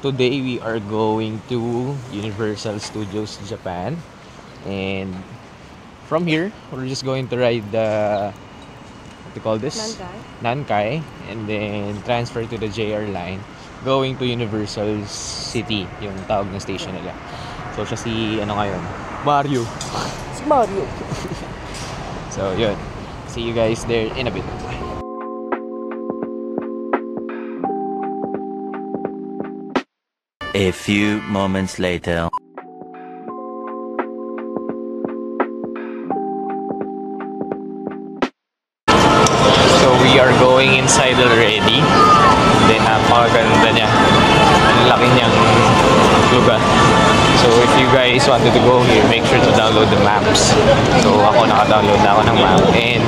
today we are going to Universal Studios Japan, and from here we're just going to ride the what do you call this? Nankai, and then transfer to the JR line going to Universal City, yung tawag ng station nila. So siya si ano ngayon? Mario. Si Mario. So yun. See you guys there in a bit. A few moments later. So we are going inside already. Then napakaganda niya. Ang laki niyang lugar. So if you guys wanted to go here, make sure to download the maps. So ako naka-download na ako ng map. And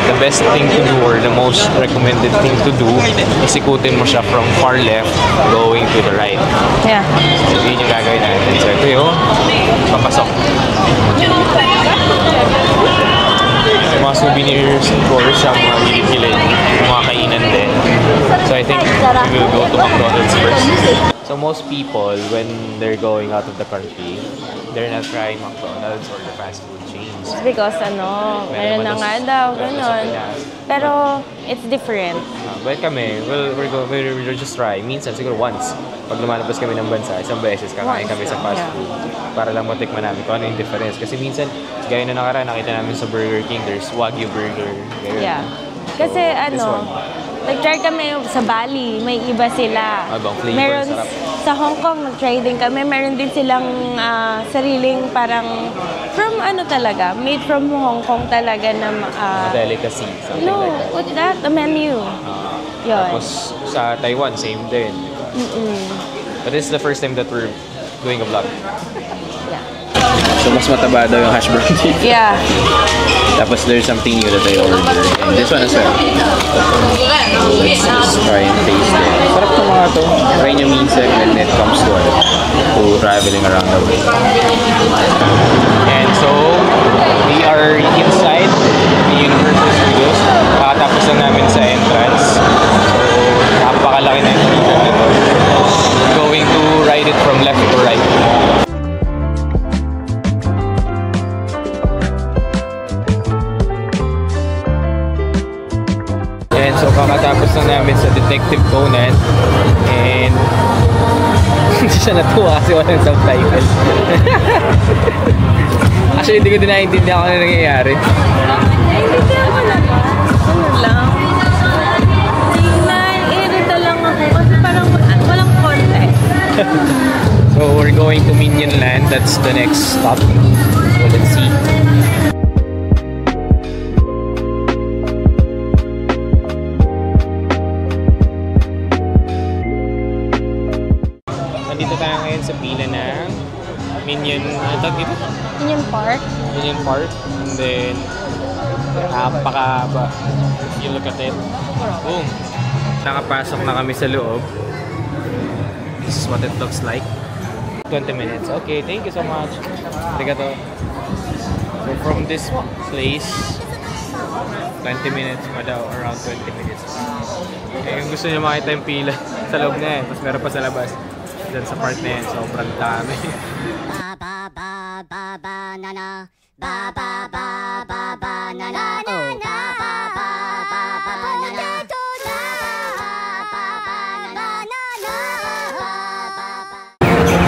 the best thing to do, or the most recommended thing to do, is ikutin mo siya from far left going to the right. Yeah. So yun yung gagawin natin. So ito yung papasok. Mga souvenirs, of course, ang mga bilid-bilid, mga kainan din. So I think we will go to McDonald's first. So most people, when they're going out of the country, they're not trying McDonald's or the fast food chains. Because meron na nga daw, ganun. Pero it's different. But kami, we're just trying. Minsan, siguro once, pag lumalabas kami ng bansa, isang beses kakain kami sa fast food para lang matikman namin kung ano yung difference. Kasi minsan, gaya na nakaraan, nakita namin sa Burger King, there's Wagyu burger. Yeah. Kasi nag-try kami sa Bali, may iba sila. Flavor, meron sarap. Sa Hong Kong, nag-try din kami. Meron din silang sariling parang talaga, made from Hong Kong talaga na delicacy, something like that. What's that? The menu. Yun. Tapos sa Taiwan, same din. But this is the first time that we're doing a vlog. Yeah. So mas mataba daw yung hash brown. Yeah. Tapos there's something new that I ordered. And this one as well. Let's just try and taste it. Sarap ito mga to. Try nyo minsan when it comes to traveling around the world. And so, we are inside the Universal Studios. Pakatapos na namin sa entrance. So, napakalaki na yung dito. We're going to ride it from left to right. So kakatapos na namin sa Detective Conan, and hindi siya natuwa kasi walang subtitles. Actually hindi ko din naiintindihan kung ano nangyayari. Naiintindihan ko naman. Ano lang? Naiirita lang ako kasi parang walang context. So we're going to Minion Land. That's the next stop. So let's see. Nandito tayo ngayon sa pila ng Minion, dito? Minion Park. Minion Park. And then, napakaba. If you look at it. Boom! Nakapasok na kami sa loob. This is what it looks like. 20 minutes. Okay, thank you so much. Arigato. So from this place, 20 minutes pa daw, around 20 minutes. Eh, kung gusto nyo makita yung pila sa loob na yan, tapos meron pa sa labas. Dyan sa part na yan, sobrang dami.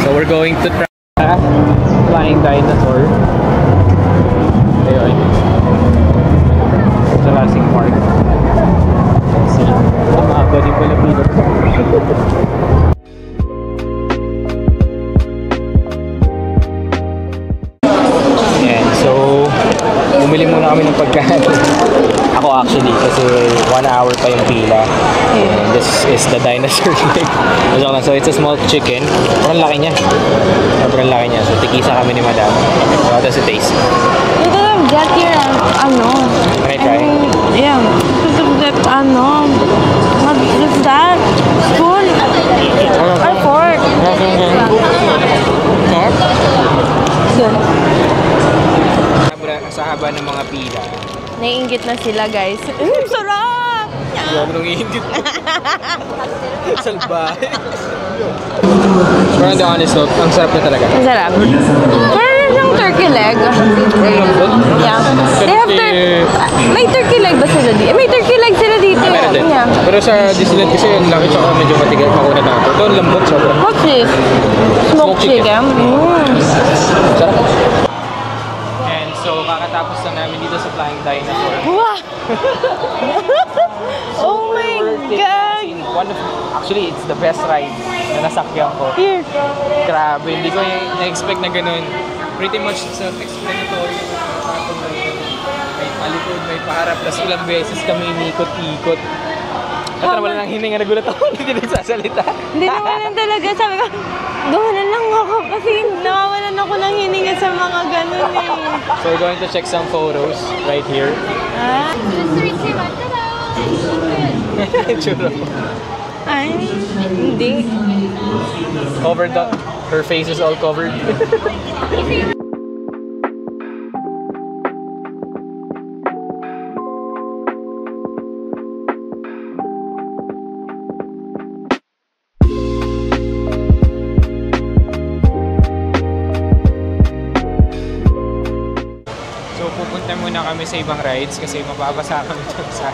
So we're going to try Flying Dinosaur. Ayun. Jurassic Park. Let's see. Mahaba din pala pila. Bumili muna kami ng pagkain. Ako actually, kasi 1 hour pa yung pila. And this is the dinosaur leg. So it's a small chicken. Sobrang laki niya. Sobrang laki niya. So tikisa kami ni Madam. How does it taste? You could have got your, Can I try? Yeah. You could have got, what is that? Spoon? Or fork? Good. Sa haba ng mga pila. Naiinggit na sila, guys. Sarap! Huwag nung iingit mo. Salbahe. Pero on the honest note, ang sarap na talaga. Ang sarap. Parang siyang turkey leg. Yeah. They have may turkey leg ba sila dito? May turkey leg sila dito. Meron din. Yeah. Pero sa Disneyland kasi yung laki tsaka medyo matigas makunat na ito. Ito ang lambot sobra. What's this? Smoked chicken. Sarap. And so, kakatapos na namin dito sa Flying Dinosaur. Wow! Oh my God! Actually, it's the best ride na nasakyan ko. Here. Grabe, hindi ko na-expect na ganun. Pretty much self-explanatory. May palikod, may paharap. Plus ilang beses kami inikot-ikot. At wala nang hininga, nagulat ako. Hindi nagsasalita. Hindi naman talaga. Sabi ko, gawanan lang ako kasi nawawalan ako ng hininga sa mga ganun eh. So we're going to check some photos right here. Ah? Churro. Ay, hindi. Covered up. Her face is all covered. So pupunta muna kami sa ibang rides kasi mababasa kami dun sa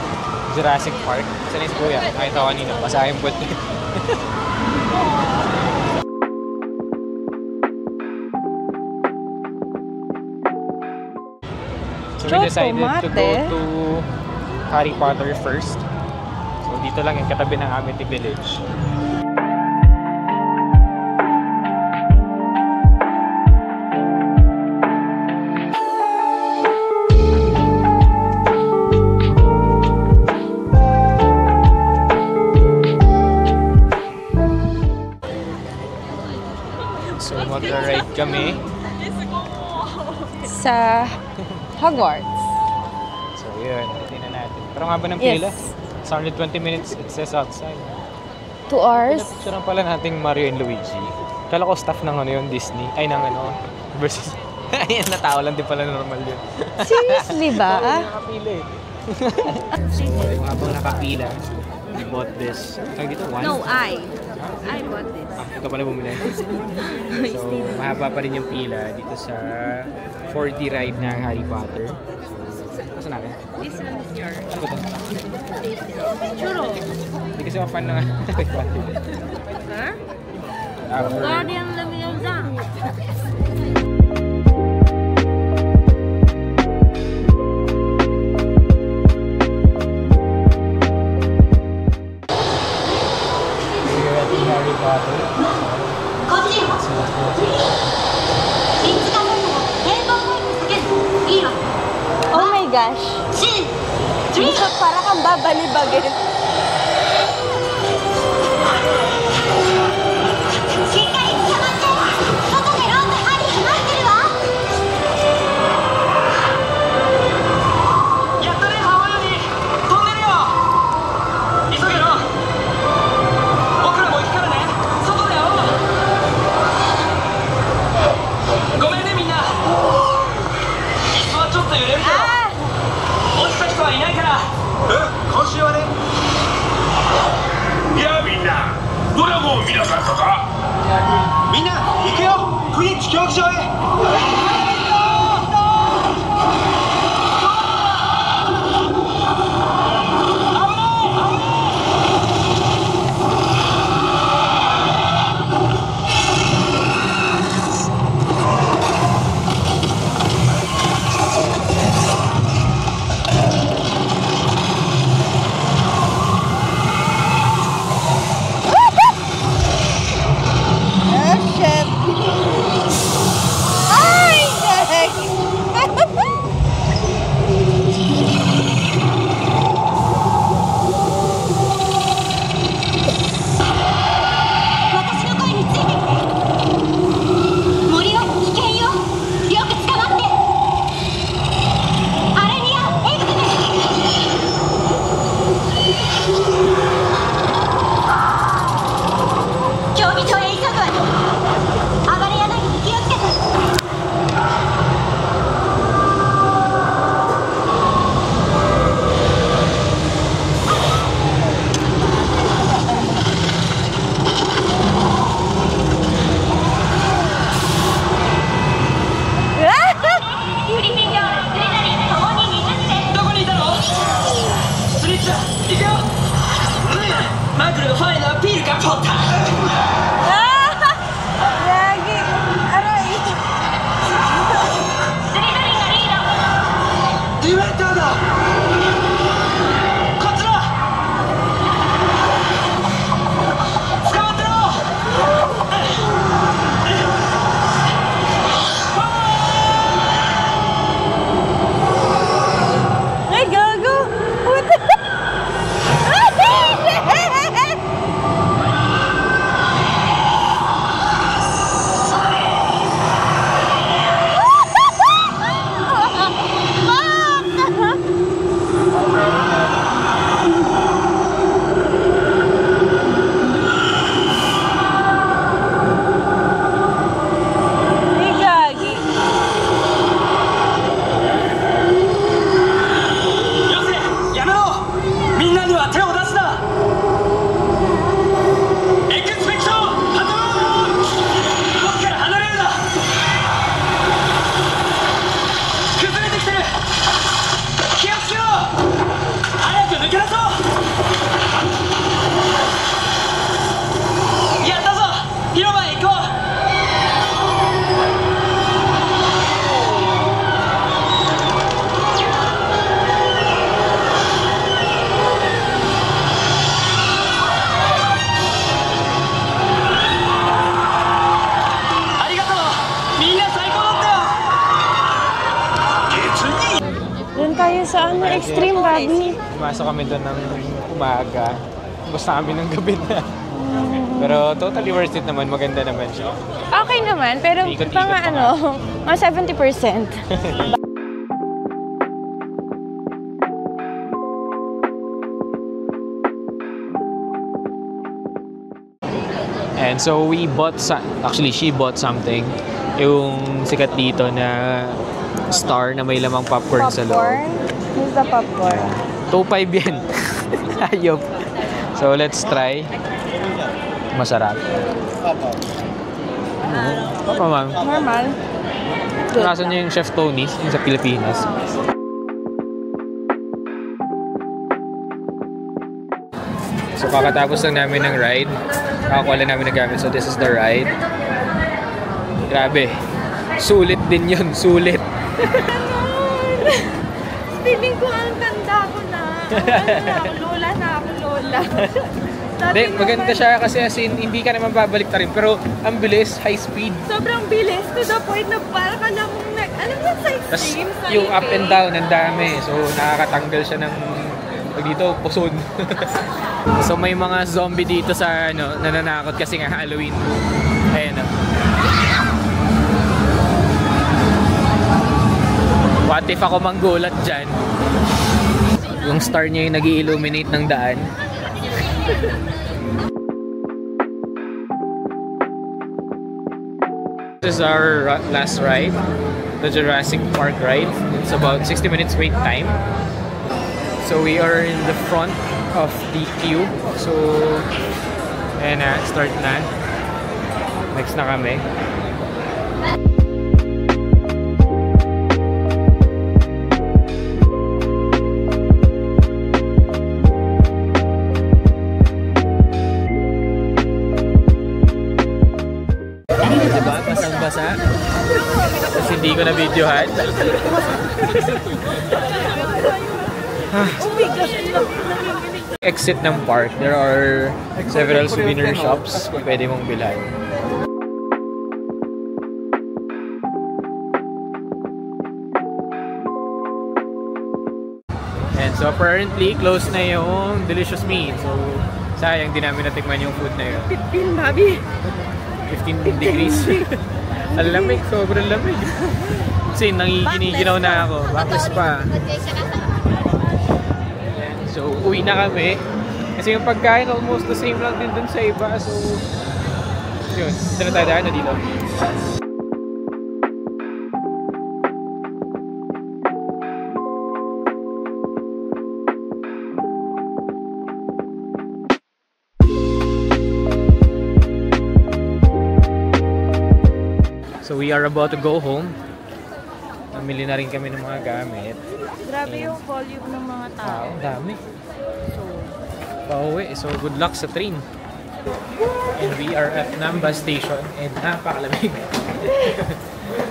Jurassic Park. Saan is Kuya? Nakita ko kanina, basa yung puti. So we decided to go to Harry Potter first. So dito lang yung katabi ng Amity Village. So mag-ride kami Sa Hogwarts. So yun, tingnan natin. Pero nga ba ng pila? It's 120 minutes, it says outside. 2 hours. Pinapicturean pala nating Mario and Luigi. Kala ko staff ng ano yun, Disney. Ay, ng ano, versus... Ayan, natao lang din pala normal yun. Seriously ba? Nakapila eh. So, habang nakapila, we bought this. Tawag dito, one? No, I bought this. Ikaw pala bumili. So, mahaba pa rin yung pila dito sa 4D ride ng Harry Potter. So, saan natin? This one is yours. Ano ba ito? Churro. Hindi kasi ako fan ng Harry Potter. Huh? Our... Guardian Leviosa. Harry Potter. Oh my gosh. Para kang babalibagin. Ah! Sa ano, extreme, Bobby? Pumasok kami doon ng umaga. Basta kami ng gabi na. Pero totally worth it naman. Maganda naman siya. Okay naman, pero Ikot-ikot mga pa ano, mga 70%. And so we bought, actually she bought something. Yung sikat dito na star na may lamang popcorn sa loob. Popcorn? Who's the popcorn? 2.5 yan. Ayop. So let's try. Masarap. Papa, ma'am. Normal. Good. Nasa niya yung Chef Tony's, yung sa Pilipinas. So kakatapos lang namin ng ride. Kakakuha lang namin ng gamit. So this is the ride. Grabe. Sulit din yun. Sulit. Feeling ko ang ganda ko na. Lola na ako, Lola. Hindi, maganda siya kasi as in, hindi ka naman babalik ta rin. Pero ang bilis, high speed. Sobrang bilis to the point na parang ka lang alam mo sa Tapos extreme. yung up and down, ang dami. So nakakatanggal siya ng dito, puson. So may mga zombie dito sa ano, nananakot kasi nga Halloween. Ayan o. What if ako manggulat dyan? Yung star niya yung nag-i-illuminate ng daan. This is our last ride, the Jurassic Park ride. It's about 60 minutes wait time. So we are in the front of the queue. So, ayan na, start na. Next na kami. Diba? Basang-basa. Tapos hindi ko na videohan. Exit ng park, there are several souvenir shops pwede mong bilhan. And so apparently close na yung Delicious Me. So sayang di namin natikman yung food na yun. 15, Bobby. 15 degrees. Ang lamig, sobrang lamig. Kasi nangiginiginaw na ako. Bakit pa? So, uwi na kami. Kasi yung pagkain almost the same lang din dun sa iba. So, yun. Saan na tayo dahil na dito? So, we are about to go home. Namili na rin kami ng mga gamit. Grabe yung volume ng mga tao. Dami. So, pauwi. So, good luck sa train. And we are at Namba Station. And napakalamig.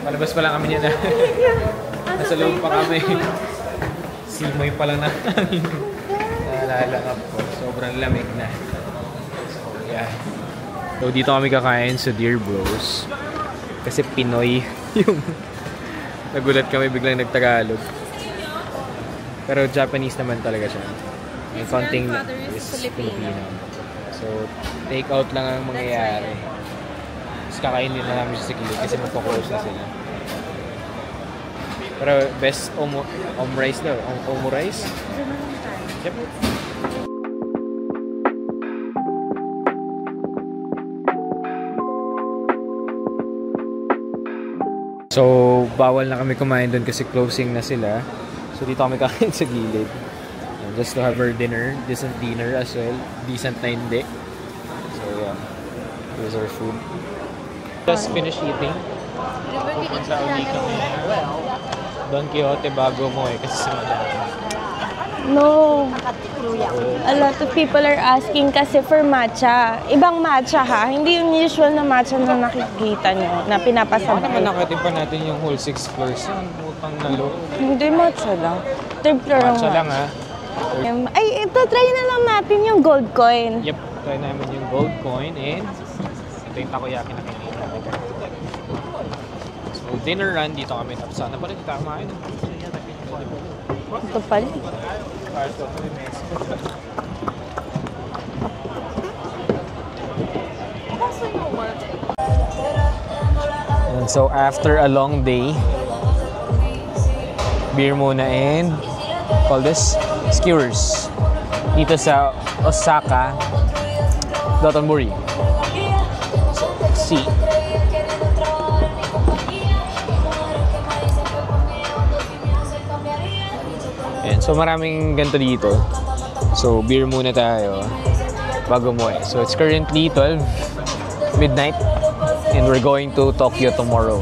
Palabas pa lang kami niya na. Nasa loob pa kami. Simoy pa lang na hangin. Nalalangap po. Sobrang lamig na. So, yeah. So, dito kami kakain sa Dear Bros. Kasi Pinoy yung nagulat kami biglang nagtagalog. Pero Japanese naman talaga siya. May konting is Filipino. So, take out lang ang mangyayari. Tapos kakainin na namin siya sa kilid kasi magpo-close na sila. Pero best rice daw. Omu rice? Yep. So, bawal na kami kumain doon kasi closing na sila. So, dito kami kakain sa gilid. And just to have our dinner. Decent dinner as well. Decent na hindi. So, yeah. Here's our food. Just finished eating. Pupunta ulit kami. Don Quixote bago mo kasi si Madam. No. A lot of people are asking kasi for matcha. Ibang matcha ha. Hindi yung usual na matcha na nakikita nyo, na pinapasabay. Naman nakatin pa natin yung whole 6 floors. Yan, utang na loob. Hindi matcha lang. Third floor Matcha lang ha. Ay, ito, try na lang natin yung gold coin. Yep, try namin yung gold coin and ito yung takoyaki na kinita. So, dinner run dito kami. Tapos sana pala kita kumain. Ito pala. And so after a long day, beer muna and call this skewers dito sa Osaka Dotonbori. So let's see. And so maraming ganito dito. So beer muna tayo bago mo eh. So it's currently 12 midnight and we're going to Tokyo tomorrow.